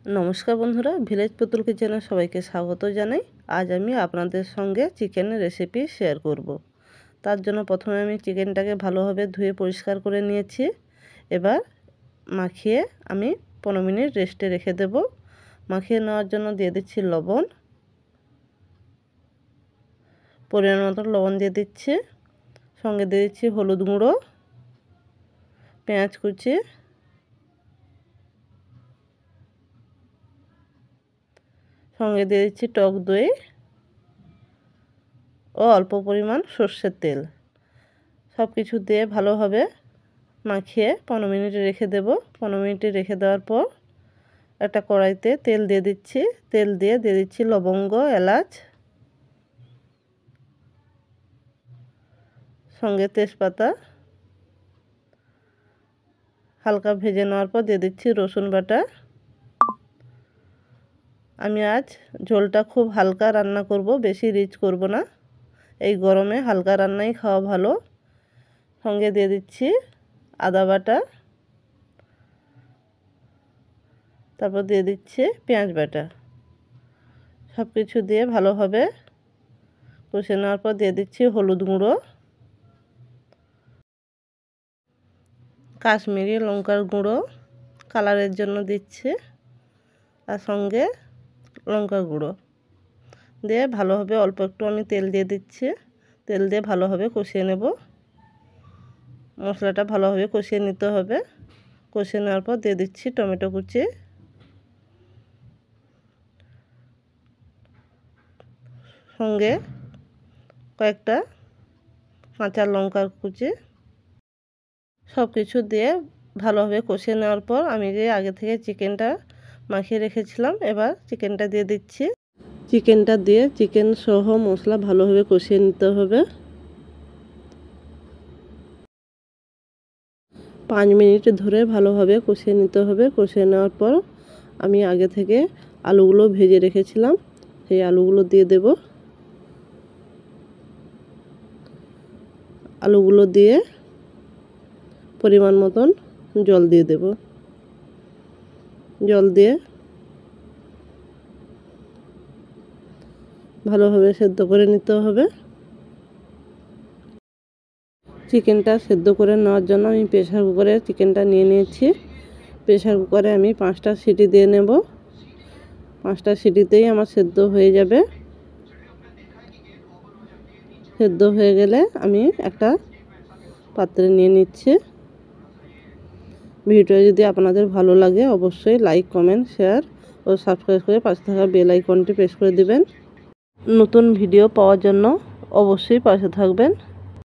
নমস্কার বন্ধুরা, ভিলেজ পুতুল কিচেনে সবাইকে স্বাগত জানাই। আজ আমি আপনাদের সঙ্গে চিকেনের রেসিপি শেয়ার করব। তার জন্য প্রথমে আমি চিকেনটাকে ভালোভাবে ধুয়ে পরিষ্কার করে নিয়েছি। এবার মাখিয়ে আমি 15 মিনিট রেস্টে রেখে দেব। মাখিয়ে নেওয়ার জন্য দিয়ে দিচ্ছি লবণ, পরিমাণ মতো লবণ দিয়ে দিচ্ছি। সঙ্গে দিয়ে দিচ্ছি হলুদ গুঁড়ো, পেঁয়াজ কুচি, সঙ্গে দিয়ে দিচ্ছি টক দই ও অল্প পরিমাণ সর্ষের তেল। সব কিছু দিয়ে ভালোভাবে মাখিয়ে 15 মিনিট রেখে দেব। 15 মিনিট রেখে দেওয়ার পর একটা কড়াইতে তেল দিয়ে দিচ্ছি। তেল দিয়ে দিচ্ছি লবঙ্গ, এলাচ, সঙ্গে তেজপাতা। হালকা ভেজে নেওয়ার পর দিয়ে দিচ্ছি রসুন বাটা। আমি আজ ঝোলটা খুব হালকা রান্না করব, বেশি রিচ করব না। এই গরমে হালকা রান্নাই খাওয়া ভালো। সঙ্গে দিয়ে দিচ্ছি আদা বাটা, তারপর দিয়ে দিচ্ছি পেঁয়াজ বাটা। সব কিছু দিয়ে ভালোভাবে কষে নেওয়ার পর দিয়ে দিচ্ছি হলুদ গুঁড়ো, কাশ্মীরি লঙ্কার গুঁড়ো কালারের জন্য দিচ্ছি, আর সঙ্গে লঙ্কার গুঁড়ো দিয়ে ভালোভাবে অল্প একটু আমি তেল দিয়ে দিচ্ছি। তেল দিয়ে ভালোভাবে কষিয়ে নেব। মশলাটা ভালোভাবে কষিয়ে নিতে হবে। কষিয়ে নেওয়ার পর দিয়ে দিচ্ছি টমেটো কুচি, সঙ্গে কয়েকটা কাঁচা লঙ্কার কুচি। সব কিছু দিয়ে ভালোভাবে কষিয়ে নেওয়ার পর আমি যে আগে থেকে চিকেনটা মাখিয়ে রেখেছিলাম, এবার চিকেনটা দিয়ে দিচ্ছি। চিকেনটা দিয়ে চিকেন সহ মশলা ভালোভাবে কষিয়ে নিতে হবে। 5 মিনিট ধরে ভালোভাবে কষিয়ে নিতে হবে। কষিয়ে নেওয়ার পর আমি আগে থেকে আলুগুলো ভেজে রেখেছিলাম, সেই আলুগুলো দিয়ে দেব। আলুগুলো দিয়ে পরিমাণ মতন জল দিয়ে দেব। জল দিয়ে ভালোভাবে সেদ্ধ করে নিতে হবে। চিকেনটা সেদ্ধ করে নেওয়ার জন্য আমি প্রেসার কুকারে চিকেনটা নিয়ে নিয়েছি। প্রেসার কুকারে আমি 5টা সিটি দিয়ে নেব। 5টা সিটিতেই আমার সেদ্ধ হয়ে যাবে। সেদ্ধ হয়ে গেলে আমি একটা পাত্রে নিয়ে নিচ্ছি। ভিডিও যদি আপনাদের ভালো লাগে অবশ্যই লাইক, কমেন্ট, শেয়ার ও সাবস্ক্রাইব করে পাশে থাকা বেল আইকনটি প্রেস করে দিবেন। নতুন ভিডিও পাওয়ার জন্য অবশ্যই পাশে থাকবেন।